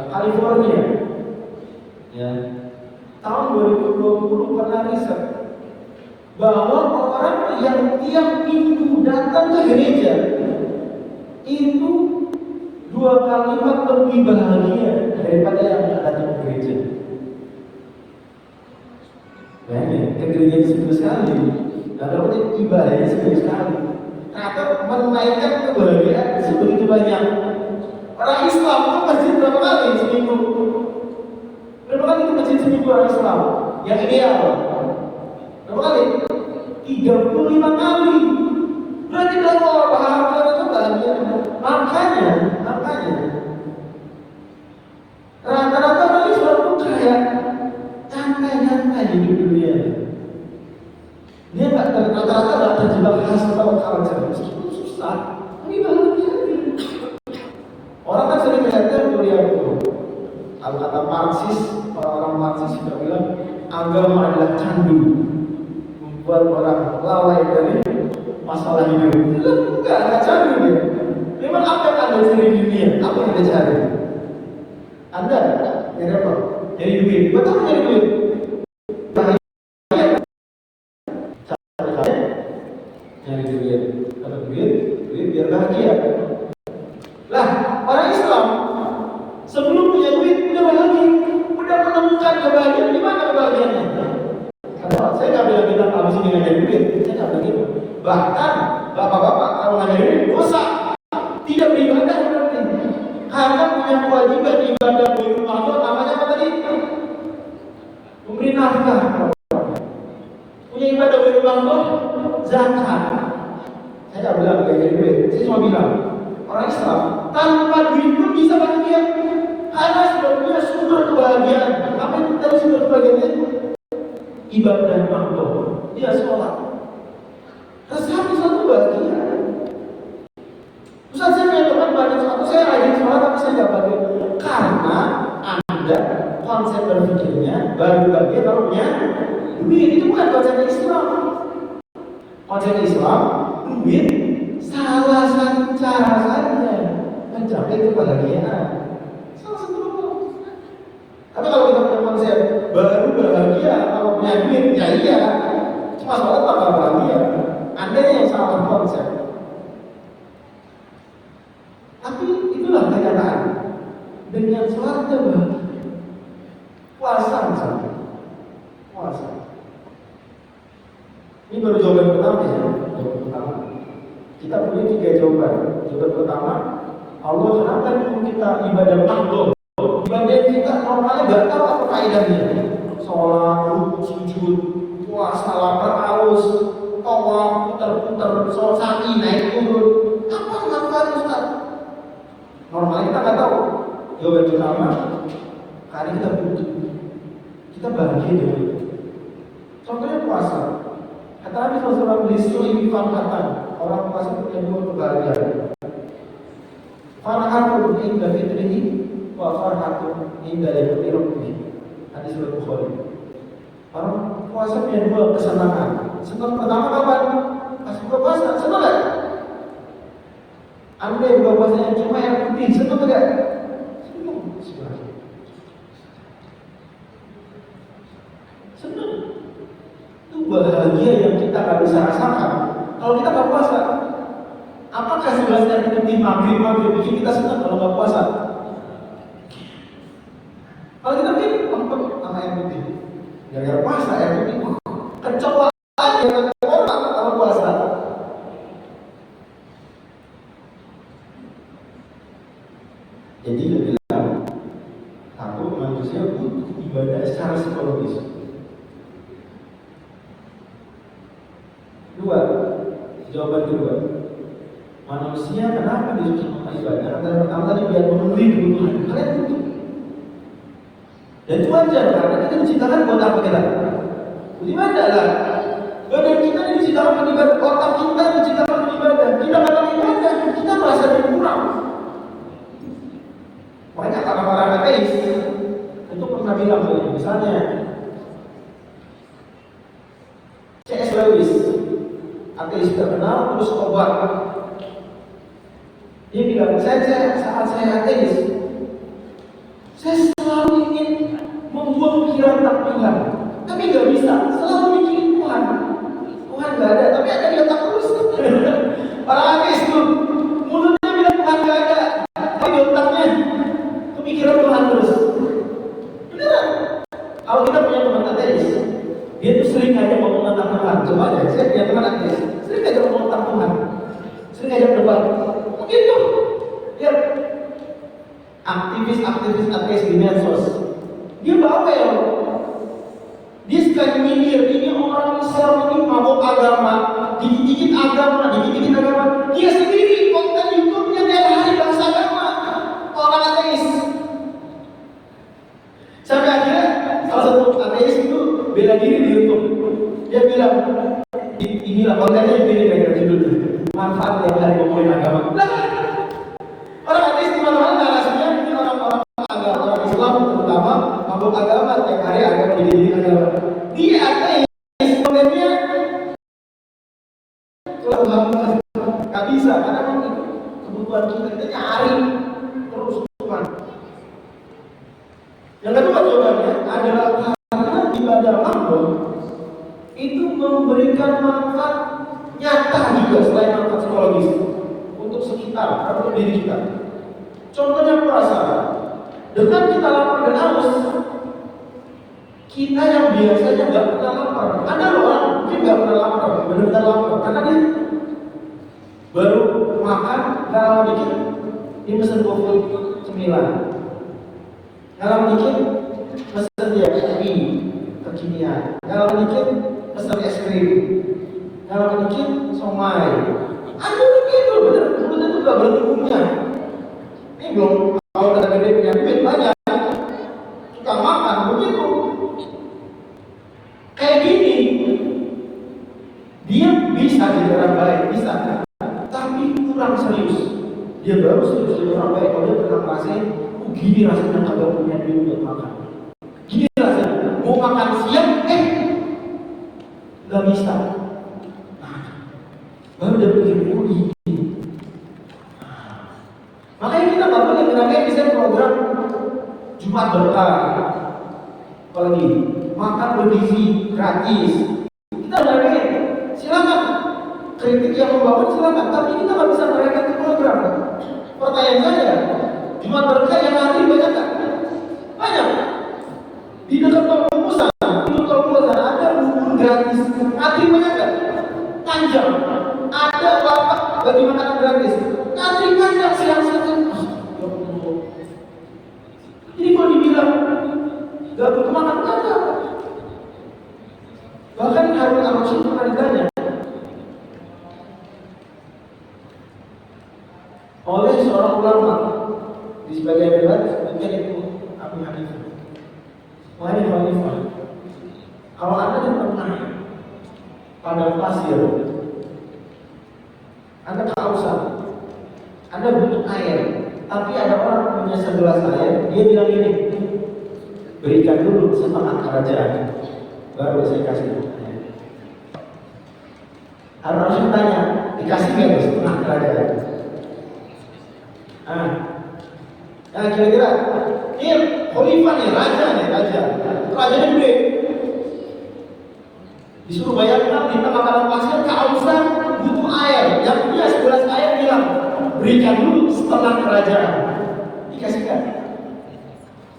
California, ya, tahun 2020 pernah riset bahwa orang yang tiap minggu datang ke gereja itu 2 kalimat lebih bahagia daripada yang tidak datang ke gereja. Bayangin, ke gereja seminggu sekali, dan dapat ibadahnya seminggu sekali. Atau menaikkan kebahagiaan sebegitu banyak. Orang Islam itu masjid berapa kali seminggu? Berapa kali ke masjid seminggu orang Islam? Yang ideal berapa kali? 35 kali. Berarti kalau bahagia itu bahagia. Makanya rata-rata orang Islam itu kayak nyantai hidup dunia. Dia rata-rata nggak terjebak hasrat karakter, meskipun susah, tapi bahagia. Orang kan sering melihatnya kuliah itu. Kalau kata Marxis, orang-orang Marxis juga bilang agama adalah candu, membuat orang lalai dari masalah hidup. Enggak candu dia. Memang apa yang Anda cari di dunia? Apa yang Anda cari? Anda nyari apa? Nyari duit. Betul nyari duit. Nyari duit, dapat duit biar bahagia. Lah, orang Islam sebelum punya duit udah bahagia, udah menemukan kebahagiaan. Di mana kebahagiaannya? Karena saya nggak bilang kita habis ini nggak nyari duit, saya nggak begitu. Bahkan bapak-bapak kalau nggak nyari duit dosa, tidak beribadah berarti. Karena punya kewajiban ibadah di rumah Allah, namanya apa tadi? Memberi nafkah. Punya ibadah di rumah Allah, zakat. Saya nggak bilang kayak jadi duit, saya cuma bilang orang Islam tanpa duit pun bisa bahagia karena sudah punya sumber kebahagiaan. Apa itu tadi sumber kebahagiaannya? Ibadah Allah, dia sholat. Rasa satu bahagia. Ustaz, saya punya teman banyak satu, saya rajin sholat tapi saya nggak bahagia karena Anda konsep berpikirnya baru bahagia kalau punya duit. Itu bukan konsep Islam. Konsep Islam, duit salah satu cara saja mencapai kebahagiaan. Salah satu rukun. Tapi kalau kita punya konsep baru bahagia kalau punya duit, ya iya. Cuma soalnya bakal bahagia. Anda yang salah konsep. Tapi itulah kenyataan. Dengan sholat bahagia. Puasa misalnya. Puasa. Ini baru jawaban pertama ya. Jawaban pertama. Kita punya 3 jawaban. Jawaban pertama, Allah kenapa nyuruh kita ibadah makhluk? Ibadah kita normalnya nggak tahu apa kaidahnya. Sholat, sujud, puasa, lapar, haus, tawaf, putar-putar, sholat sa'i, naik turun. Apa manfaat Ustaz? Normalnya kita nggak tahu. Jawaban pertama, karena kita butuh. Kita bahagia dengan itu. Contohnya puasa. Kata Nabi SAW, "Lissu'imi farhatan." Orang puasa punya 2 kebahagiaan. Farhatun inda fitrihi wa farhatun inda liqa'i rabbih. Hadis riwayat Bukhari. Orang puasa punya 2 kesenangan. Senang pertama kapan? Pas buka puasa, senang enggak? Anda yang buka puasanya cuma yang putih, senang enggak? Senang. Senang. Itu bahagia yang kita nggak bisa rasakan kalau kita nggak puasa. Apakah sebenarnya kita maghrib bikin kita senang kalau nggak puasa? Kalau kita bikin empet sama air putih, gara-gara puasa air putih kecoa aja orang kalau puasa. Jadi dia bilang, satu manusia butuh ibadah secara psikologis. 2, jawaban kedua, manusia kenapa disuruh ibadah? Antara pertama tadi biar memenuhi kebutuhan. Kalian butuh. Dan itu wajar karena kita diciptakan buat apa kita? Ibadah lah. Badan kita diciptakan untuk ibadah, otak kita diciptakan untuk ibadah. Kita bakal ibadah, kita merasa kurang. Banyak orang-orang ateis itu pernah bilang begini, misalnya C.S. Lewis, ateis terkenal terus obat. Dia bilang, saat saya ateis, saya selalu ingin membuang pikiran tentang Tuhan, tapi nggak bisa. Selalu mikirin Tuhan. Tuhan nggak ada, tapi ada di otak terus. Orang ateis itu mulutnya bilang Tuhan nggak ada, tapi di otaknya kepikiran Tuhan terus. Beneran? Kalau kita punya teman ateis, dia tuh sering aja ngomong tentang Tuhan. Coba aja, saya punya teman ateis, sering aja ngomong tentang Tuhan, sering aja berdebat. Mungkin tuh, lihat aktivis ateis di medsos, dia bawel. Dia suka nyindir, ini orang Islam ini mabuk agama, dikit-dikit agama. Dia sendiri konten YouTube-nya tiap hari bahas agama. Orang ateis. Sampai akhirnya salah satu ateis itu bela diri di YouTube. Dia bilang, inilah kontennya begini kayak judul manfaat tiap hari ngomongin agama. Orang ateis di mana-mana narasinya ini orang-orang agama, orang Islam terutama mabuk agama tiap hari agama dididik agama. Dia ateis kontennya Tuhan nggak bisa karena memang itu kebutuhan kita nyari terus Tuhan. Yang kedua jawabannya adalah karena ibadah makhluk itu memberikan manfaat nyata juga selain manfaat psikologis untuk sekitar atau untuk diri kita. Contohnya puasa. Dengan kita lapar dan haus, kita yang biasanya nggak pernah lapar. Ada orang mungkin nggak pernah lapar, benar-benar lapar karena dia baru makan, nggak lama dikit dia pesen GoFood cemilan. Nggak lama dikit pesen dia mie kekinian. Nggak lama dikit pesen es krim. Nggak lama dikit somai. Ada begitu, bener tuh nggak berhenti punya. Ini belum kalau kita gede punya duit banyak, suka makan begitu. Kayak gini, dia bisa jadi orang baik, bisa, tapi kurang serius. Dia baru serius jadi orang baik kalau dia pernah ngerasain, gini rasanya agak punya duit buat makan. Gini rasanya, mau makan siang, nggak bisa. Nah, baru dia pikir, oh ini. Makanya kita nggak boleh ngerayain misalnya program Jumat Berkah, apalagi makan bergizi gratis. Kita ngerayain, silakan kritik yang membangun silakan, tapi kita nggak bisa ngerayain itu program. Pertanyaan saya, Jumat Berkah yang antri banyak nggak? Banyak. Di dekat tol Musa, ada bubur gratis. Antri banyak nggak? Panjang. Ada lapak bagi makanan gratis. Antri panjang siang-siang. Ini kalau dibilang gak berkemanfaat kata. Bahkan Harun al-Rashid pernah ditanya oleh seorang ulama di sebagian debat, mungkin itu Abu Hanifah. Wahai Khalifah, kalau Anda di tengah padang pasir, Anda kehausan, Anda butuh air, tapi ada orang punya segelas air, dia bilang ini, berikan dulu setengah kerajaan, baru saya kasih. Harus tanya, dikasih nggak setengah kerajaan? Kira-kira, ini khalifah nih, raja, rajanya gede. Disuruh bayangkan di tengah padang pasir kehausan, butuh air, yang punya segelas air bilang, berikan dulu setengah kerajaan. Dikasihkan.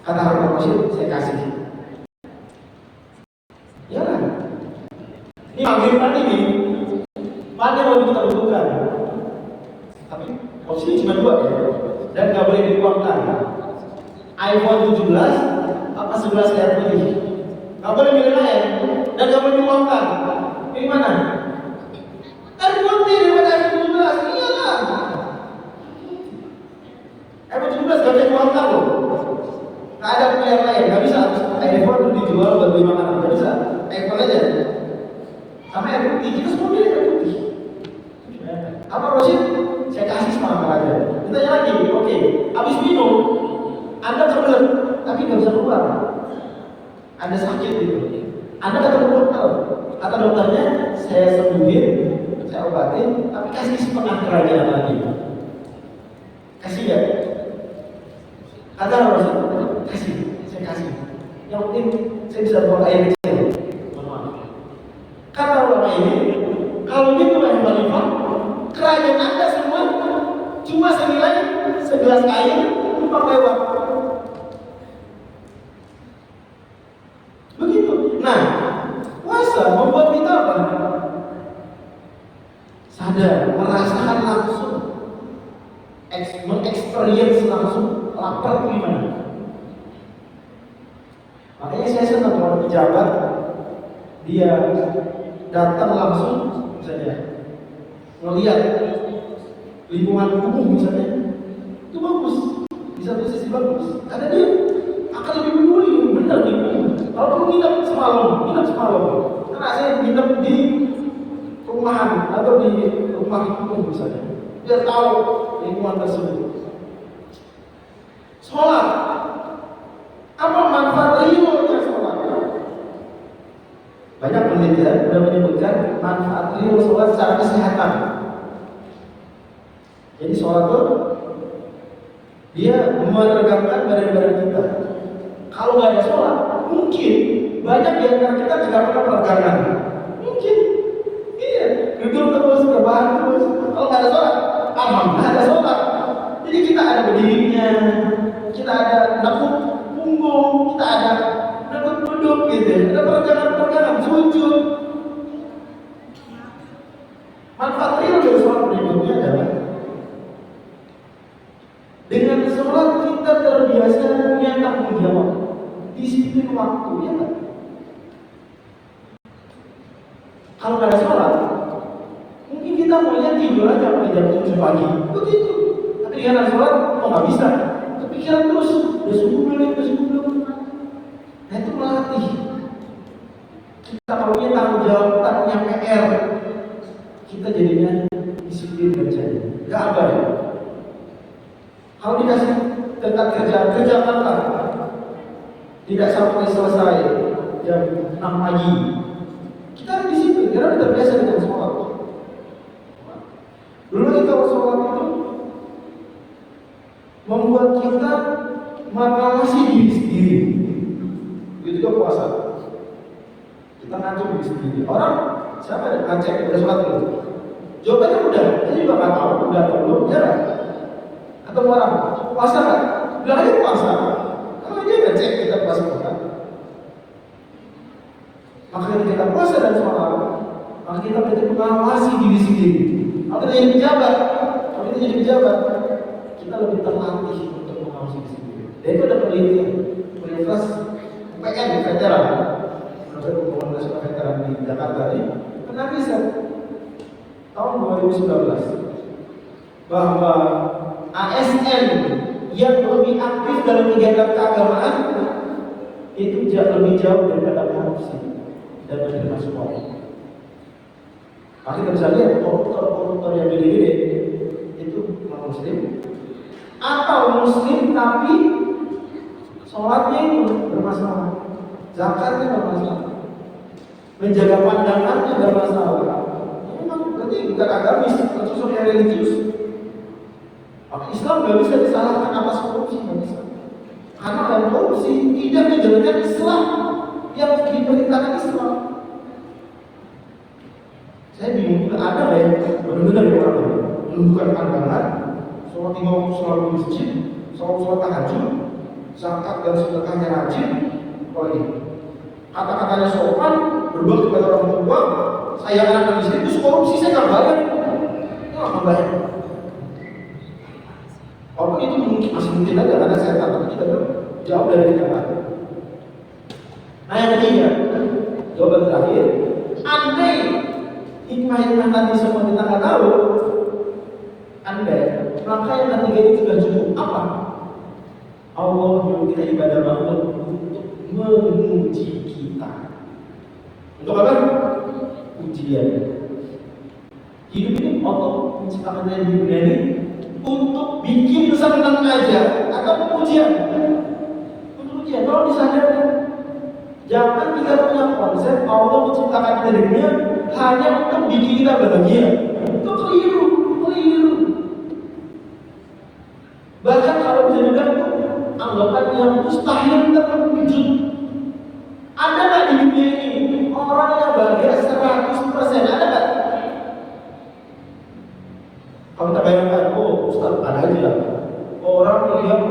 Kata Harun al-Rashid, saya kasih. Ya kan? Ini maghrib ini, mana yang kita butuhkan? Tapi opsi cuma dua ya, dan nggak boleh dibuangkan. iPhone 17 apa 11 air putih? Nggak boleh milih lain, dan nggak boleh dibuangkan. Ini mana? Air putih daripada iPhone 17, iya kan? iPhone 17 nggak bisa dibuangkan loh. Nggak ada pilihan lain, nggak bisa. iPhone itu dijual buat beli makanan, nggak bisa. iPhone aja. Sama air putih, kita semua milih air putih. Apa Rosid? Saya kasih sama aja. Kita lagi, oke. Habis minum, Anda kebelet, tapi nggak bisa keluar. Anda sakit gitu. Anda ketemu dokter, kata dokternya, saya sembuhin, saya obatin, tapi kasih setengah kerajaan lagi. Kasih ya? Kata Rosid, kasih, saya kasih. Yang penting saya bisa buang air kecil. Kata ulama ini, kalau gitu yang Khalifah, kerajaan Anda semua cuma senilai segelas air numpang lewat. Begitu. Nah, puasa membuat kita apa? Sadar, merasakan langsung, mengexperience langsung lapar itu gimana. Makanya saya senang kalau pejabat dia datang langsung, misalnya melihat lingkungan umum misalnya, itu bagus, di satu sisi bagus, karena dia akan lebih peduli, benar nih. Kalau perlu nginep semalam, karena saya nginep di perumahan atau di rumah umum misalnya, dia tahu lingkungan tersebut. Sholat, apa manfaat realnya sholat? Banyak penelitian sudah menyebutkan manfaat real sholat secara kesehatan. Jadi sholat itu dia meregangkan badan-badan kita. Kalau nggak ada sholat, mungkin banyak di antara kita tidak pernah peregangan. Mungkin, iya, duduk terus, rebahan terus. Kalau nggak ada sholat, alhamdulillah ada sholat. Jadi kita ada berdirinya, kita ada nekuk punggung, kita ada nekuk duduk gitu, ada peregangan sujud. Manfaat real dari sholat berikutnya adalah dengan sholat kita terbiasa punya tanggung jawab, disiplin waktu, ya kan? Kalau nggak ada sholat, mungkin kita maunya tidur aja sampai jam 7 pagi, begitu. Tapi dengan ada sholat, nggak bisa. Kepikiran terus, udah subuh belum? Nah itu melatih. Kita kalau punya tanggung jawab, kita punya PR, kita jadinya disiplin kerjanya, nggak abai. Kalau dikasih tentang kerjaan apa? Tidak sampai selesai jam 6 pagi. Kita harus disiplin, karena kita terbiasa dengan sholat. CCTV. Orang siapa yang ngecek udah sholat belum? Jawabannya udah, dia juga nggak tahu udah atau belum, ya kan? Atau orang puasa nggak? Bilang aja puasa. Kalau dia ngecek kita puasa bukan? Makanya kita puasa dan sholat, maka kita berarti mengawasi diri sendiri. Kalau kita jadi pejabat, kita lebih terlatih untuk mengawasi diri sendiri. Dan itu ada penelitian, Universitas UPN veteran, Universitas Veteran di Jakarta ini pernah riset tahun 2019 bahwa ASN yang lebih aktif dalam kegiatan keagamaan itu lebih jauh daripada korupsi dan menerima suap. Maka kita bisa lihat koruptor yang gede-gede itu non muslim atau muslim tapi sholatnya itu bermasalah, zakatnya bermasalah, menjaga pandangannya bermasalah. Memang berarti bukan agamis, bukan sosok yang religius. Maka Islam nggak bisa disalahkan atas korupsi, nggak bisa. Karena dalam korupsi tidak menjalankan Islam yang diperintahkan Islam. Saya bingung, ada nggak yang benar-benar orang menundukkan pandangan, sholat 5 waktu selalu di masjid, sholat tahajud, zakat dan sedekahnya rajin, apalagi kata-katanya sopan, berbakti kepada orang tua, sayang anak dan istri, itu korupsi, saya nggak bayar. Itu nggak bayar. Walaupun itu masih mungkin aja karena saya tahu kita jauh dari kenyataan. Nah yang ketiga, jawaban terakhir, andai hikmah tadi semua kita nggak tahu, andai maka yang ketiga itu sudah cukup apa? Allah menyuruh kita ibadah banget untuk menguji kita. Untuk apa? Ujian. Hidup ini Allah menciptakan di dunia ini untuk bikin senang aja atau ujian. Untuk ujian. Kalau disadari, jangan kita punya konsep Allah menciptakan kita di dunia hanya untuk bikin kita bahagia. Itu keliru. Bahkan kalau bisa dibilang anggapan yang mustahil terwujud. Ada nggak di dunia ini orang yang bahagia 100%? Ada nggak? Kalau kita bayangkan, oh Ustaz, ada aja lah orang yang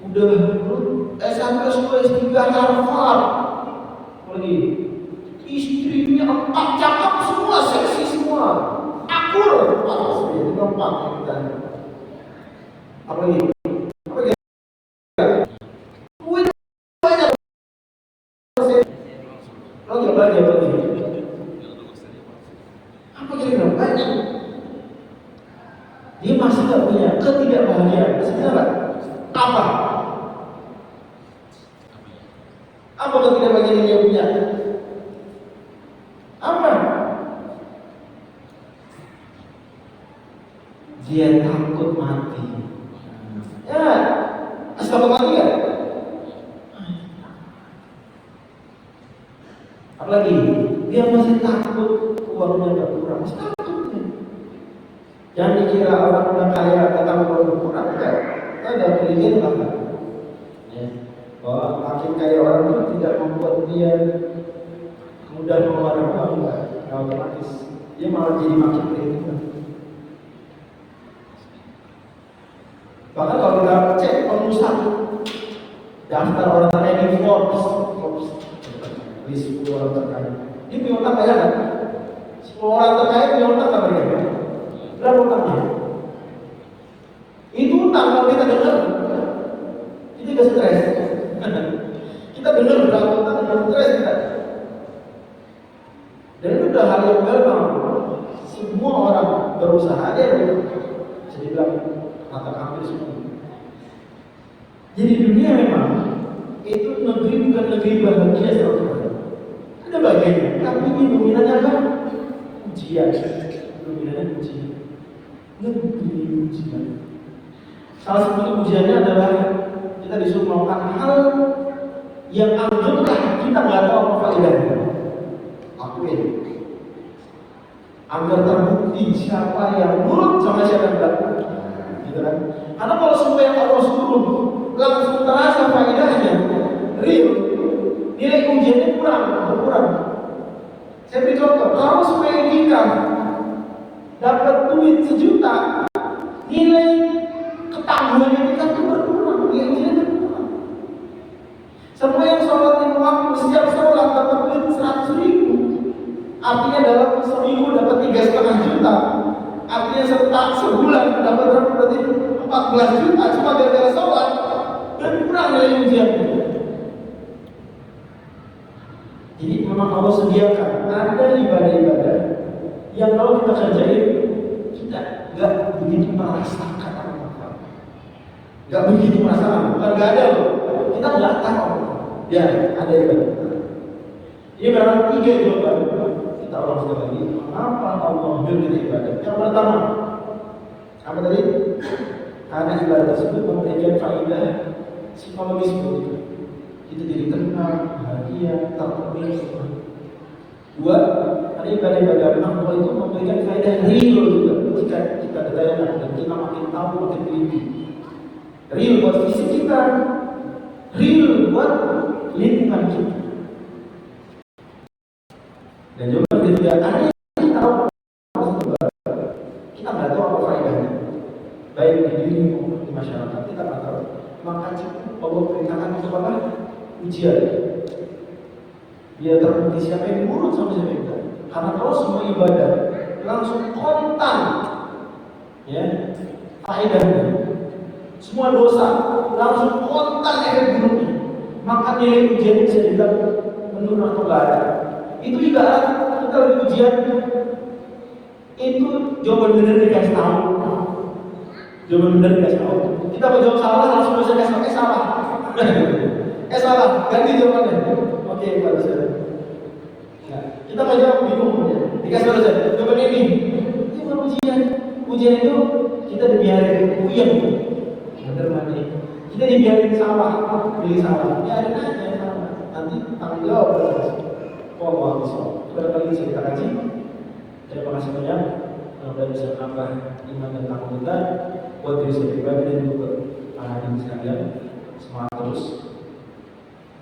udah S1, S2, S3, Harvard, lagi istrinya 4 cakep semua, seksi semua, akur, itu 4 kita. Apalagi? Duit banyak. Lo nggak banyak lagi. Apa kira-kira banyak? Dia masih nggak punya ketidakbahagiaan. Maksudnya apa? Apa ketidakbahagiaan yang dia punya? Apa? Dia takut mati. Ya, takut mati kan? Apalagi dia masih takut uangnya nggak kurang. Masih takut. Jangan dikira orang udah kaya datang uang berkurang, kan? Kita ada penelitian bahkan, ya, bahwa makin kaya orang itu tidak membuat dia mudah mengeluarkan uang, enggak otomatis. Dia malah jadi makin berhitungan. Bahkan kalau kita cek pengusaha daftar orang terkaya di Forbes list 10 orang terkaya, dia punya utang kaya kan? 10 orang terkaya punya utang nggak berapa? Berapa utangnya? Itu utang kalau kita dengar, kita juga stres. Kita dengar berapa utang, kita stres kita. Dan itu udah hal yang gampang. Semua orang berusaha dia bisa dibilang kata hampir semua. Jadi dunia memang itu negeri bukan negeri bahagia saudara. Ada bagiannya, tapi ini dominannya apa? Ujian. Dominannya ujian. Negeri ujian. Salah satu ujiannya adalah kita disuruh melakukan hal yang anggaplah kita nggak tahu apa faedahnya. Lakuin. Agar terbukti siapa yang nurut sama siapa yang tidak. Gitu kan? Karena kalau semua yang Allah suruh langsung terasa faedahnya, real, nilai ujiannya berkurang. Saya beri contoh, kalau pendidikan dapat duit 1 juta, nilai ketangguhan kita itu berkurang, nilainya berkurang. Semua yang sholat 5 waktu setiap sholat dapat duit 100.000, artinya dalam seminggu dapat 3,5 juta, artinya sebulan dapat berapa? Berarti 14 juta cuma gara-gara sholat, berkurang nilai ujiannya. Jadi memang Allah sediakan ada ibadah-ibadah yang kalau kita kerjain kita nggak begitu merasakan apa-apa, nggak begitu merasakan, bukan nggak ada loh, kita nggak tahu ya ada ibadah. Ini memang 3 jawaban kita ulang sekali lagi. Mengapa Allah ambil kita ibadah? Yang pertama apa tadi? Karena ibadah tersebut memberikan faedah psikologis buat kita. Kita jadi tenang, bahagia, terpenuhi. 2, ada ibadah-ibadah Allah itu memberikan faedah real juga. Jika kita detailkan dan kita makin tahu, makin teliti. Real buat fisik kita, real buat lingkungan kita. Dan juga ketiga, ada yang kita tahu, kita nggak tahu apa faedahnya, baik di diri maupun di masyarakat, kita nggak tahu. Maka Allah perintahkan untuk apa? Ujian. Dia terbukti siapa yang nurut sama siapa yang tidak. Karena kalau semua ibadah langsung kontan, ya faedahnya. Semua dosa langsung kontan efek buruknya. Maka nilai ujian bisa dibilang menurun atau nggak ada. Itu ibarat kita lagi ujian, itu jawaban benar dikasih tahu. Jawaban benar dikasih tahu. Kita mau jawab salah langsung bisa kasih tahu salah. Salah, ganti jawabannya. Oke, bagus ya. Nah, kita mau jawab bingung ya. Dikasih tahu saja. Jawaban ini bukan ujian. Ujian itu kita dibiarin puyeng. Bener mati. Kita dibiarin salah, pilih salah. Biarin aja salah. Nanti tanggung jawab. Allah sudah kali ini kita kaji. Terima kasih banyak. Semoga bisa menambah iman dan takwa kita. Buat diri saya pribadi dan juga para hadirin sekalian. Semangat terus.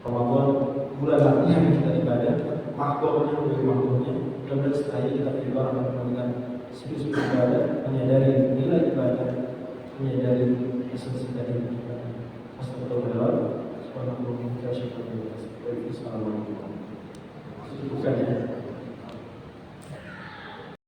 Ramadan bulan lagi yang kita ibadah, makhluknya lebih makhluknya. Mudah-mudahan setelah ini kita berdua akan melakukan serius ibadah, menyadari nilai ibadah, menyadari esensi dari ibadah. Astagfirullah. Subhanallah. Assalamualaikum. Cukupkan ya.